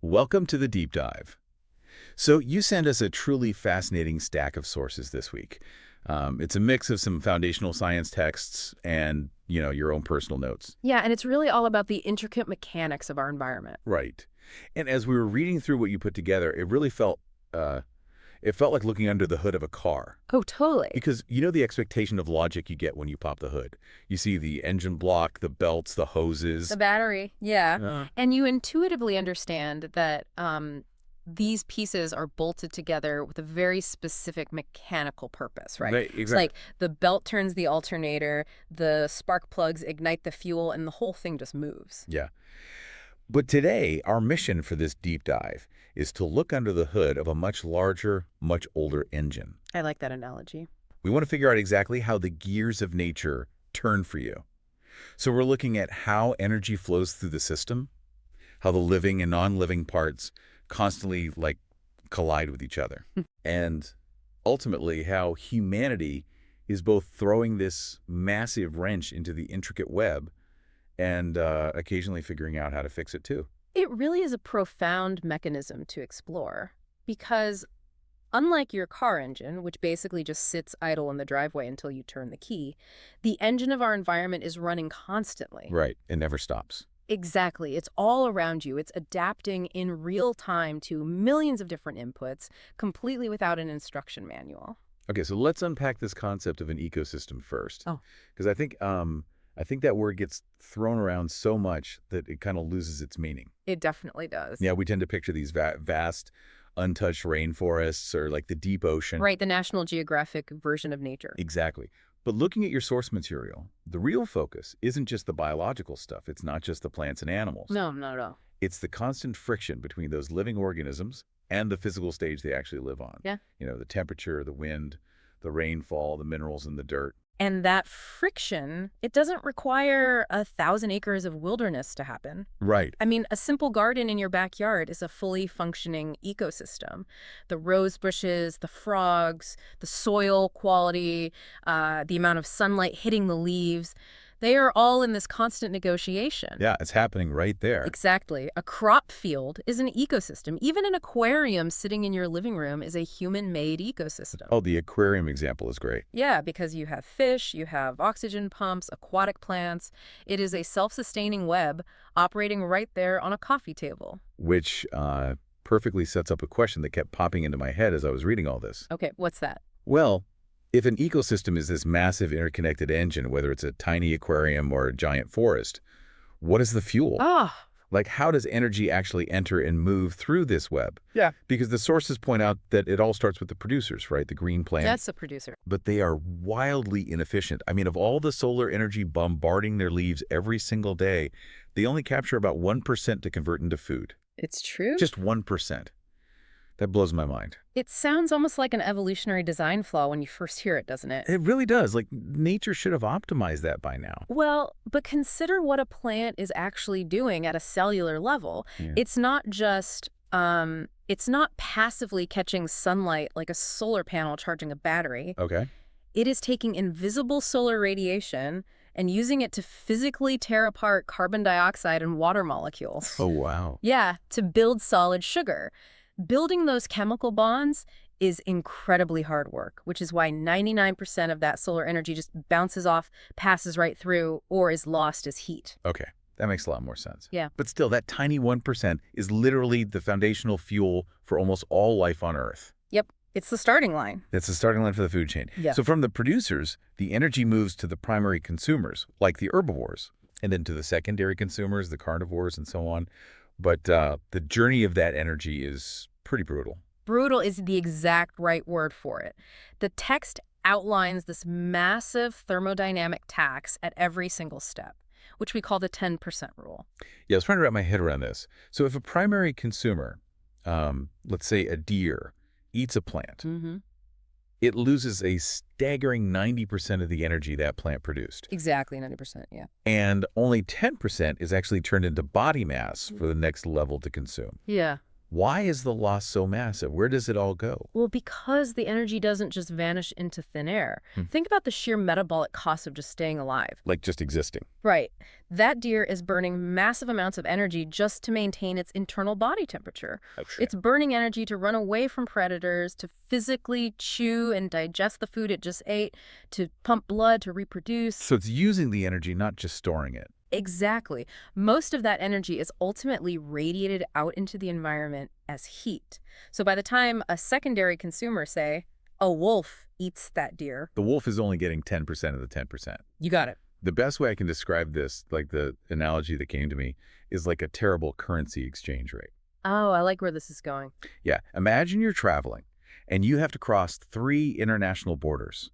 Welcome to the deep dive. So you sent us a truly fascinating stack of sources this week. It's a mix of some foundational science texts and, your own personal notes. Yeah, and it's really all about the intricate mechanics of our environment. Right. And as we were reading through what you put together, it felt like looking under the hood of a car. Oh, totally. Because you know the expectation of logic you get when you pop the hood. You see the engine block, the belts, the hoses. The battery, yeah. Uh, And you intuitively understand that these pieces are bolted together with a very specific mechanical purpose, right? Right, It's exactly. like the belt turns the alternator, the spark plugs ignite the fuel, and the whole thing just moves. Yeah. But today, our mission for this deep dive is to look under the hood of a much larger, much older engine. I like that analogy. We want to figure out exactly how the gears of nature turn for you. So we're looking at how energy flows through the system, how the living and non-living parts constantly collide with each other, and ultimately how humanity is both throwing this massive wrench into the intricate web and occasionally figuring out how to fix it too. It really is a profound mechanism to explore because unlike your car engine, which basically just sits idle in the driveway until you turn the key, the engine of our environment is running constantly. Right. It never stops. Exactly. It's all around you. It's adapting in real time to millions of different inputs, completely without an instruction manual. Okay, so let's unpack this concept of an ecosystem first. Oh. Because I think that word gets thrown around so much that it kind of loses its meaning. It definitely does. Yeah, we tend to picture these vast, untouched rainforests or like the deep ocean. Right, the National Geographic version of nature. Exactly. But looking at your source material, the real focus isn't just the biological stuff. It's not just the plants and animals. No, not at all. It's the constant friction between those living organisms and the physical stage they actually live on. Yeah. The temperature, the wind, the rainfall, the minerals in the dirt. And that friction, it doesn't require 1,000 acres of wilderness to happen. Right. I mean, a simple garden in your backyard is a fully functioning ecosystem. The rose bushes, the frogs, the soil quality, the amount of sunlight hitting the leaves, they are all in this constant negotiation. Yeah, it's happening right there. Exactly. A crop field is an ecosystem. Even an aquarium sitting in your living room is a human-made ecosystem. Oh, the aquarium example is great. Yeah, because you have fish, you have oxygen pumps, aquatic plants. It is a self-sustaining web operating right there on a coffee table. Which perfectly sets up a question that kept popping into my head as I was reading all this. Okay, what's that? Well, if an ecosystem is this massive interconnected engine, whether it's a tiny aquarium or a giant forest, what is the fuel? Ah, Like, how does energy actually enter and move through this web? Yeah. Because the sources point out that it all starts with the producers, right? The green plants. that's the producer. But they are wildly inefficient. I mean, of all the solar energy bombarding their leaves every single day, they only capture about 1% to convert into food. It's true. Just 1%. That blows my mind. It sounds almost like an evolutionary design flaw when you first hear it, doesn't it? It really does. Like, nature should have optimized that by now. Well, but consider what a plant is actually doing at a cellular level. Yeah. It's not just, it's not passively catching sunlight like a solar panel charging a battery. Okay. It is taking invisible solar radiation and using it to physically tear apart carbon dioxide and water molecules. Oh, wow. Yeah, to build solid sugar. Building those chemical bonds is incredibly hard work, which is why 99% of that solar energy just bounces off, passes right through, or is lost as heat. Okay. That makes a lot more sense. Yeah. But still, that tiny 1% is literally the foundational fuel for almost all life on Earth. Yep, it's the starting line. That's the starting line for the food chain. Yeah. So from the producers, the energy moves to the primary consumers, like the herbivores, and then to the secondary consumers, the carnivores, and so on. But the journey of that energy is pretty brutal. Brutal is the exact right word for it. The text outlines this massive thermodynamic tax at every single step, which we call the 10% rule. Yeah, I was trying to wrap my head around this. So if a primary consumer, let's say a deer, eats a plant, Mm-hmm. it loses a staggering 90% of the energy that plant produced. Exactly, 90%, yeah. And only 10% is actually turned into body mass for the next level to consume. Yeah. Why is the loss so massive? Where does it all go? Well, because the energy doesn't just vanish into thin air. Hmm. Think about the sheer metabolic cost of just staying alive. Like just existing. Right. That deer is burning massive amounts of energy just to maintain its internal body temperature. Oh, shit. It's burning energy to run away from predators, to physically chew and digest the food it just ate, to pump blood, to reproduce. So it's using the energy, not just storing it. Exactly. Most of that energy is ultimately radiated out into the environment as heat. So by the time a secondary consumer, say, a wolf, eats that deer, The wolf is only getting 10% of the 10%. you got it. The best way I can describe this, like the analogy that came to me, is like a terrible currency exchange rate. Oh, I like where this is going. Yeah, imagine you're traveling and you have to cross 3 international borders.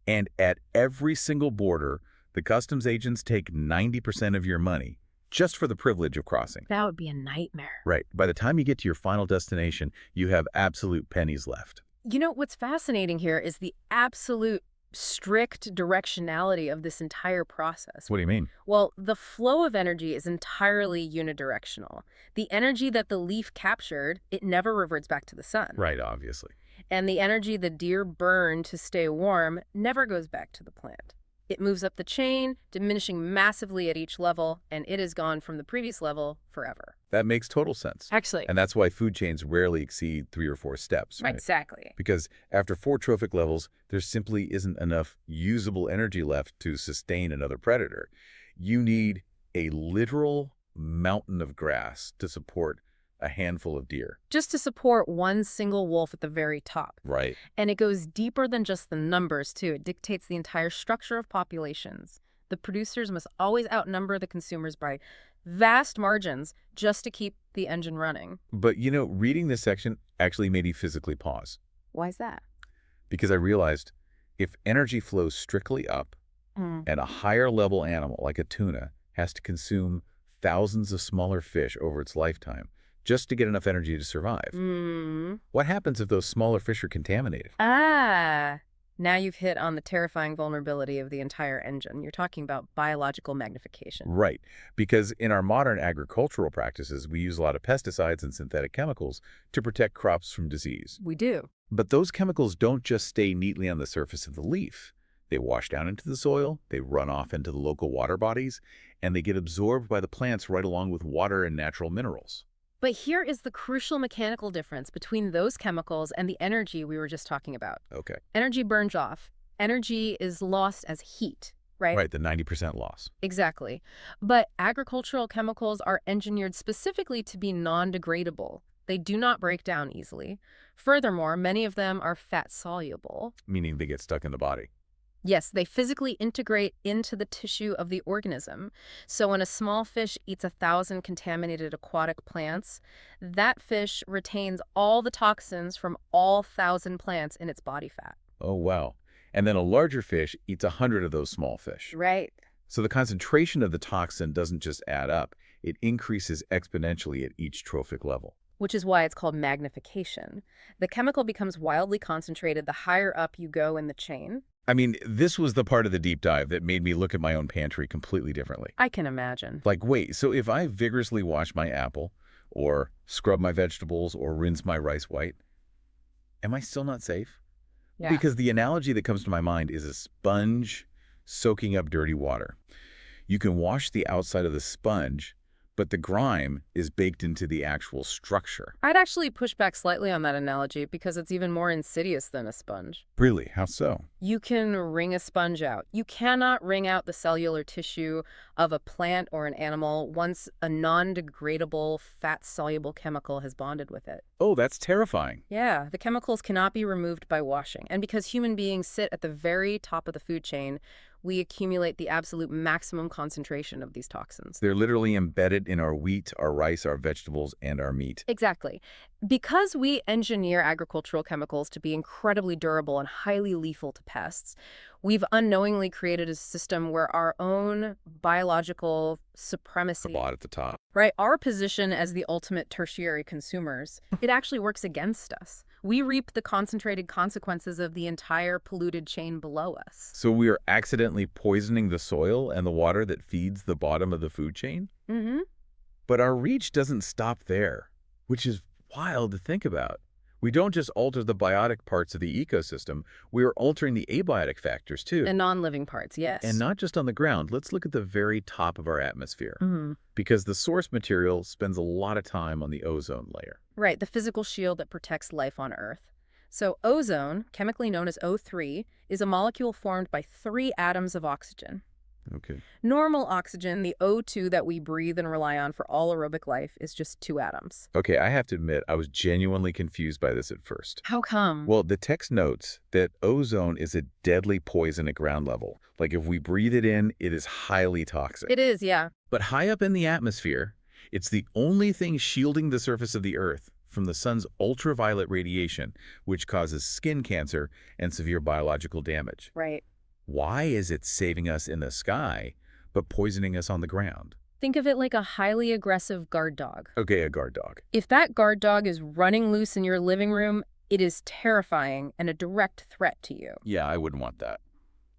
And at every single border, the customs agents take 90% of your money just for the privilege of crossing. That would be a nightmare. Right. By the time you get to your final destination, you have absolute pennies left. You know, what's fascinating here is the absolute strict directionality of this entire process. What do you mean? Well, the flow of energy is entirely unidirectional. The energy that the leaf captured, it never reverts back to the sun. Right, obviously. And the energy the deer burn to stay warm never goes back to the plant. It moves up the chain, diminishing massively at each level, and it is gone from the previous level forever. That makes total sense. Actually, And that's why food chains rarely exceed 3 or 4 steps, right? exactly. Because after 4 trophic levels, there simply isn't enough usable energy left to sustain another predator. You need a literal mountain of grass to support a handful of deer. Just to support one single wolf at the very top. Right. And it goes deeper than just the numbers, too. It dictates the entire structure of populations. The producers must always outnumber the consumers by vast margins just to keep the engine running. But, reading this section actually made me physically pause. Why is that? Because I realized if energy flows strictly up and a higher level animal like a tuna has to consume thousands of smaller fish over its lifetime just to get enough energy to survive, what happens if those smaller fish are contaminated? Now you've hit on the terrifying vulnerability of the entire engine. You're talking about biological magnification. Right, because in our modern agricultural practices, we use a lot of pesticides and synthetic chemicals to protect crops from disease. We do. But those chemicals don't just stay neatly on the surface of the leaf. They wash down into the soil, they run off into the local water bodies, and they get absorbed by the plants right along with water and natural minerals. But here is the crucial mechanical difference between those chemicals and the energy we were just talking about. Okay. Energy burns off. Energy is lost as heat, right? Right, the 90% loss. Exactly. But agricultural chemicals are engineered specifically to be non-degradable. They do not break down easily. Furthermore, many of them are fat-soluble. Meaning they get stuck in the body. Yes, they physically integrate into the tissue of the organism. So when a small fish eats 1,000 contaminated aquatic plants, that fish retains all the toxins from all 1,000 plants in its body fat. Oh, wow. And then a larger fish eats 100 of those small fish. Right. So the concentration of the toxin doesn't just add up, it increases exponentially at each trophic level. Which is why it's called magnification. The chemical becomes wildly concentrated the higher up you go in the chain. I mean, this was the part of the deep dive that made me look at my own pantry completely differently. I can imagine. Like, wait, so if I vigorously wash my apple, or scrub my vegetables, or rinse my rice white, am I still not safe? Yeah. Because the analogy that comes to my mind is a sponge soaking up dirty water. You can wash the outside of the sponge, but the grime is baked into the actual structure. I'd actually push back slightly on that analogy because it's even more insidious than a sponge. Really? How so? You can wring a sponge out. You cannot wring out the cellular tissue of a plant or an animal once a non-degradable, fat-soluble chemical has bonded with it. Oh, that's terrifying. Yeah, the chemicals cannot be removed by washing. And because human beings sit at the very top of the food chain, we accumulate the absolute maximum concentration of these toxins. They're literally embedded in our wheat, our rice, our vegetables, and our meat. Exactly. Because we engineer agricultural chemicals to be incredibly durable and highly lethal to pests, we've unknowingly created a system where our own biological supremacy, The bot at the top. right, our position as the ultimate tertiary consumers, it actually works against us. We reap the concentrated consequences of the entire polluted chain below us. So we are accidentally poisoning the soil and the water that feeds the bottom of the food chain? Mm-hmm. But our reach doesn't stop there, which is wild to think about. We don't just alter the biotic parts of the ecosystem, we are altering the abiotic factors too. And non-living parts, And yes. not just on the ground. Let's look at the very top of our atmosphere. Hmm. Because the source material spends a lot of time on the ozone layer. Right, the physical shield that protects life on Earth. So ozone, chemically known as O3, is a molecule formed by 3 atoms of oxygen. Okay. Normal oxygen, the O2 that we breathe and rely on for all aerobic life, is just 2 atoms. Okay, I have to admit, I was genuinely confused by this at first. How come? Well, the text notes that ozone is a deadly poison at ground level. Like if we breathe it in, it is highly toxic. It is, yeah. But high up in the atmosphere, it's the only thing shielding the surface of the Earth from the sun's ultraviolet radiation, which causes skin cancer and severe biological damage. Right. Why is it saving us in the sky, but poisoning us on the ground? Think of it like a highly aggressive guard dog. Okay, a guard dog. If that guard dog is running loose in your living room, it is terrifying and a direct threat to you. Yeah, I wouldn't want that.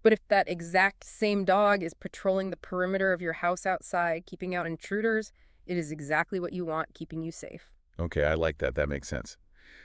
But if that exact same dog is patrolling the perimeter of your house outside, keeping out intruders, it is exactly what you want, keeping you safe. Okay, I like that. That makes sense.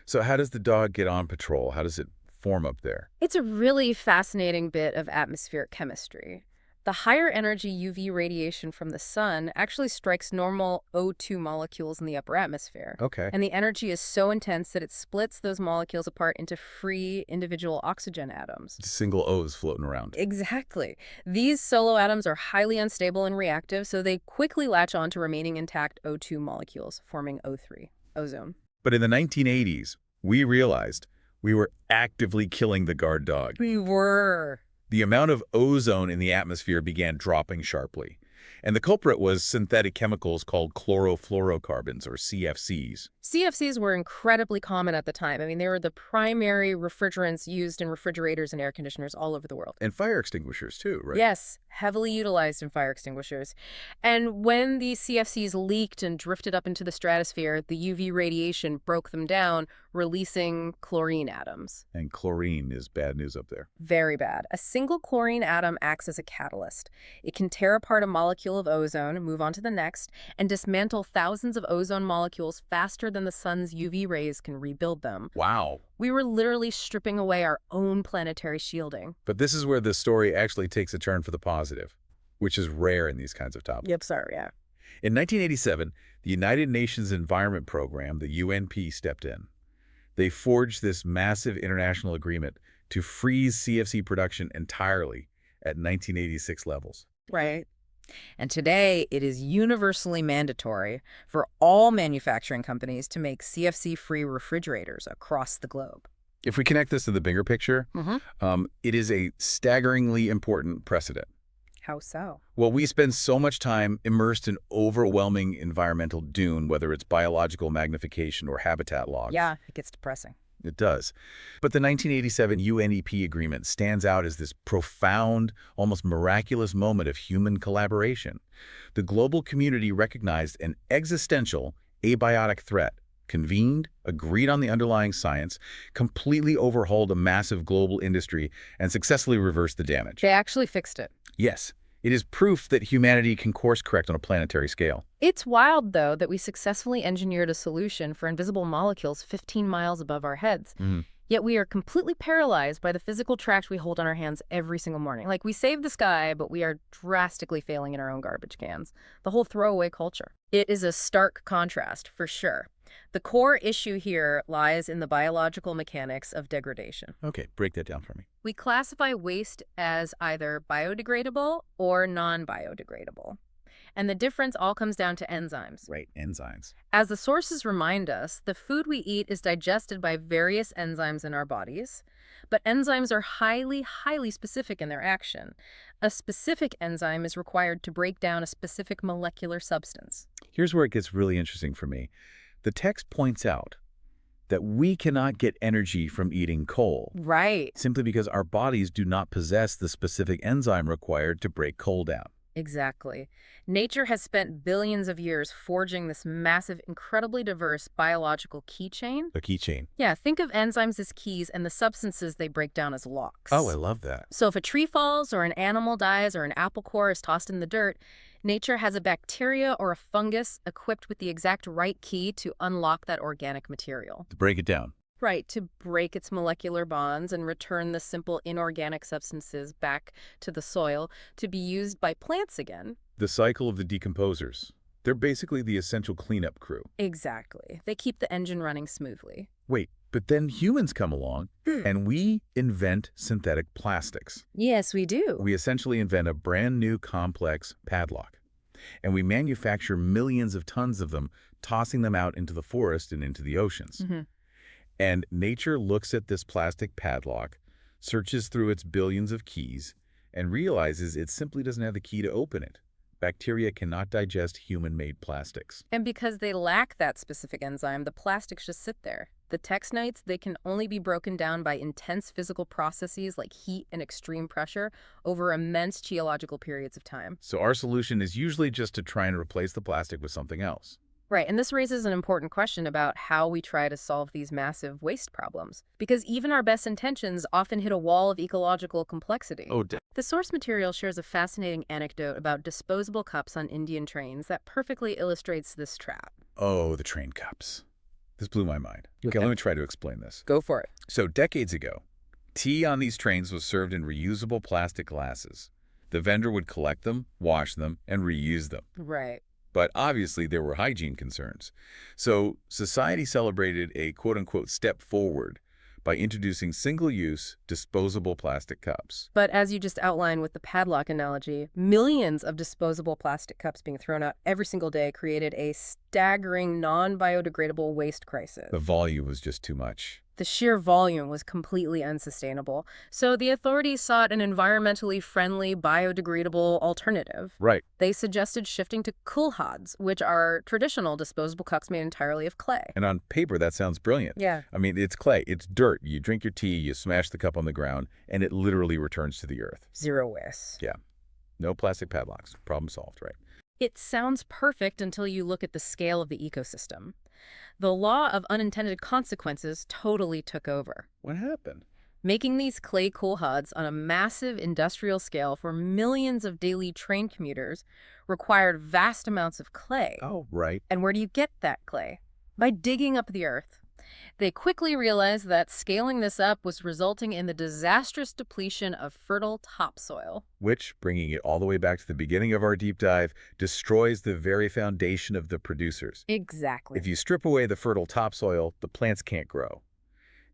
So how does the dog get on patrol? How does it form up there? It's a really fascinating bit of atmospheric chemistry. The higher energy UV radiation from the sun actually strikes normal O2 molecules in the upper atmosphere. Okay. And the energy is so intense that it splits those molecules apart into free individual oxygen atoms. Single O's floating around. Exactly. These solo atoms are highly unstable and reactive, so they quickly latch on to remaining intact O2 molecules, forming O3, ozone. But in the 1980s, we realized we were actively killing the guard dog. We were. The amount of ozone in the atmosphere began dropping sharply. And the culprit was synthetic chemicals called chlorofluorocarbons, or CFCs. CFCs were incredibly common at the time. I mean, they were the primary refrigerants used in refrigerators and air conditioners all over the world. And fire extinguishers, too, right? Yes, heavily utilized in fire extinguishers. And when these CFCs leaked and drifted up into the stratosphere, the UV radiation broke them down, releasing chlorine atoms. And chlorine is bad news up there. Very bad. A single chlorine atom acts as a catalyst. It can tear apart a molecule of ozone, move on to the next, and dismantle thousands of ozone molecules faster than the sun's UV rays can rebuild them. Wow. We were literally stripping away our own planetary shielding. But this is where the story actually takes a turn for the positive, which is rare in these kinds of topics. Yep, sorry, yeah. In 1987, the United Nations Environment Program, the UNP, stepped in. They forged this massive international agreement to freeze CFC production entirely at 1986 levels. Right. And today, it is universally mandatory for all manufacturing companies to make CFC-free refrigerators across the globe. If we connect this to the bigger picture, it is a staggeringly important precedent. How so? Well, we spend so much time immersed in overwhelming environmental doom, whether it's biological magnification or habitat loss. Yeah, it gets depressing. It does. But the 1987 UNEP agreement stands out as this profound, almost miraculous moment of human collaboration. The global community recognized an existential, abiotic threat, convened, agreed on the underlying science, completely overhauled a massive global industry, and successfully reversed the damage. They actually fixed it. Yes, it is proof that humanity can course correct on a planetary scale. It's wild, though, that we successfully engineered a solution for invisible molecules 15 miles above our heads. Yet we are completely paralyzed by the physical trash we hold on our hands every single morning. Like, we save the sky, but we are drastically failing in our own garbage cans. The whole throwaway culture. It is a stark contrast, for sure. The core issue here lies in the biological mechanics of degradation. Okay, break that down for me. We classify waste as either biodegradable or non-biodegradable. And the difference all comes down to enzymes. Right, enzymes. As the sources remind us, the food we eat is digested by various enzymes in our bodies, but enzymes are highly, highly specific in their action. A specific enzyme is required to break down a specific molecular substance. Here's where it gets really interesting for me. The text points out that we cannot get energy from eating coal. Right. Simply because our bodies do not possess the specific enzyme required to break coal down. Exactly. Nature has spent billions of years forging this massive, incredibly diverse biological key chain. A key chain. Yeah, think of enzymes as keys and the substances they break down as locks. Oh, I love that. So if a tree falls or an animal dies or an apple core is tossed in the dirt, Nature has a bacteria or a fungus equipped with the exact right key to unlock that organic material. To break it down. Right, to break its molecular bonds and return the simple inorganic substances back to the soil to be used by plants again. The cycle of the decomposers. They're basically the essential cleanup crew. Exactly. They keep the engine running smoothly. Wait, but then humans come along and we invent synthetic plastics. Yes, we do. We essentially invent a brand new complex padlock. And we manufacture millions of tons of them, tossing them out into the forest and into the oceans. And nature looks at this plastic padlock, searches through its billions of keys, and realizes it simply doesn't have the key to open it. Bacteria cannot digest human-made plastics. And because they lack that specific enzyme, the plastics just sit there. The textites, they can only be broken down by intense physical processes like heat and extreme pressure over immense geological periods of time. So our solution is usually just to try and replace the plastic with something else. Right, and this raises an important question about how we try to solve these massive waste problems. Because even our best intentions often hit a wall of ecological complexity. The source material shares a fascinating anecdote about disposable cups on Indian trains that perfectly illustrates this trap. Oh, the train cups. This blew my mind. Okay, let me try to explain this. Go for it. So decades ago, tea on these trains was served in reusable plastic glasses. The vendor would collect them, wash them, and reuse them. Right. But obviously there were hygiene concerns. So society celebrated a quote-unquote step forward by introducing single-use, disposable plastic cups. But as you just outlined with the padlock analogy, millions of disposable plastic cups being thrown out every single day created a staggering non-biodegradable waste crisis. The volume was just too much. The sheer volume was completely unsustainable. So the authorities sought an environmentally friendly, biodegradable alternative. Right. They suggested shifting to kulhads, which are traditional disposable cups made entirely of clay. And on paper, that sounds brilliant. Yeah. I mean, it's clay, it's dirt. You drink your tea, you smash the cup on the ground, and it literally returns to the earth. Zero waste. Yeah. No plastic padlocks. Problem solved, right? It sounds perfect until you look at the scale of the ecosystem. The law of unintended consequences totally took over. What happened? Making these clay kulhads on a massive industrial scale for millions of daily train commuters required vast amounts of clay. Oh, right. And where do you get that clay? By digging up the earth. They quickly realized that scaling this up was resulting in the disastrous depletion of fertile topsoil. Which, bringing it all the way back to the beginning of our deep dive, destroys the very foundation of the producers. Exactly. If you strip away the fertile topsoil, the plants can't grow.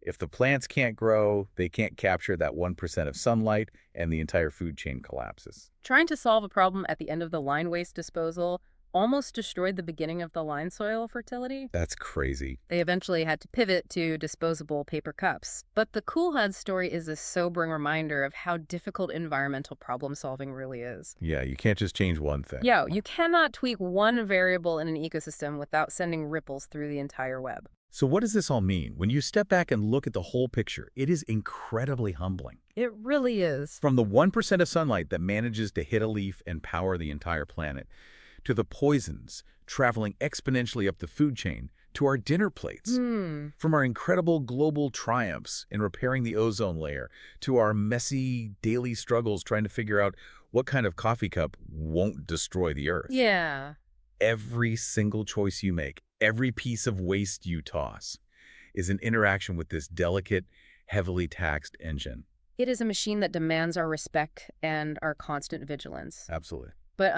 If the plants can't grow, they can't capture that 1% of sunlight, and the entire food chain collapses. Trying to solve a problem at the end of the line waste disposal almost destroyed the beginning of the line soil fertility. That's crazy. They eventually had to pivot to disposable paper cups. But the Kulhad story is a sobering reminder of how difficult environmental problem solving really is. Yeah, you can't just change one thing. Yeah, you cannot tweak one variable in an ecosystem without sending ripples through the entire web. So what does this all mean? When you step back and look at the whole picture, it is incredibly humbling. It really is. From the 1% of sunlight that manages to hit a leaf and power the entire planet, to the poisons traveling exponentially up the food chain, to our dinner plates. From our incredible global triumphs in repairing the ozone layer, to our messy daily struggles trying to figure out what kind of coffee cup won't destroy the earth. Yeah. Every single choice you make, every piece of waste you toss, is an interaction with this delicate, heavily taxed engine. It is a machine that demands our respect and our constant vigilance. Absolutely. But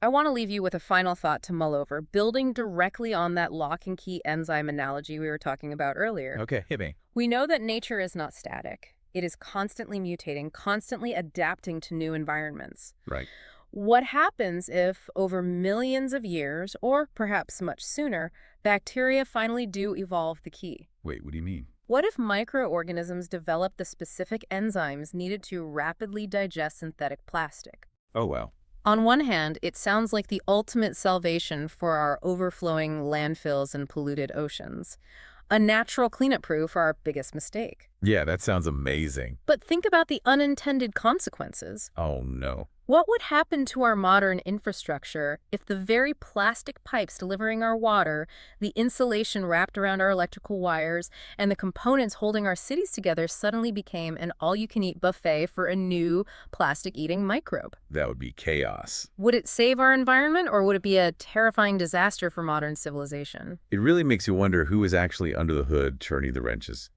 I want to leave you with a final thought to mull over, building directly on that lock and key enzyme analogy we were talking about earlier. Okay, hit me. We know that nature is not static. It is constantly mutating, constantly adapting to new environments. Right. What happens if, over millions of years, or perhaps much sooner, bacteria finally do evolve the key? Wait, what do you mean? What if microorganisms develop the specific enzymes needed to rapidly digest synthetic plastic? Oh, wow. On one hand, it sounds like the ultimate salvation for our overflowing landfills and polluted oceans. A natural cleanup crew for our biggest mistake. Yeah, that sounds amazing. But think about the unintended consequences. Oh, no. What would happen to our modern infrastructure if the very plastic pipes delivering our water, the insulation wrapped around our electrical wires, and the components holding our cities together suddenly became an all-you-can-eat buffet for a new plastic-eating microbe? That would be chaos. Would it save our environment, or would it be a terrifying disaster for modern civilization? It really makes you wonder who is actually under the hood turning the wrenches.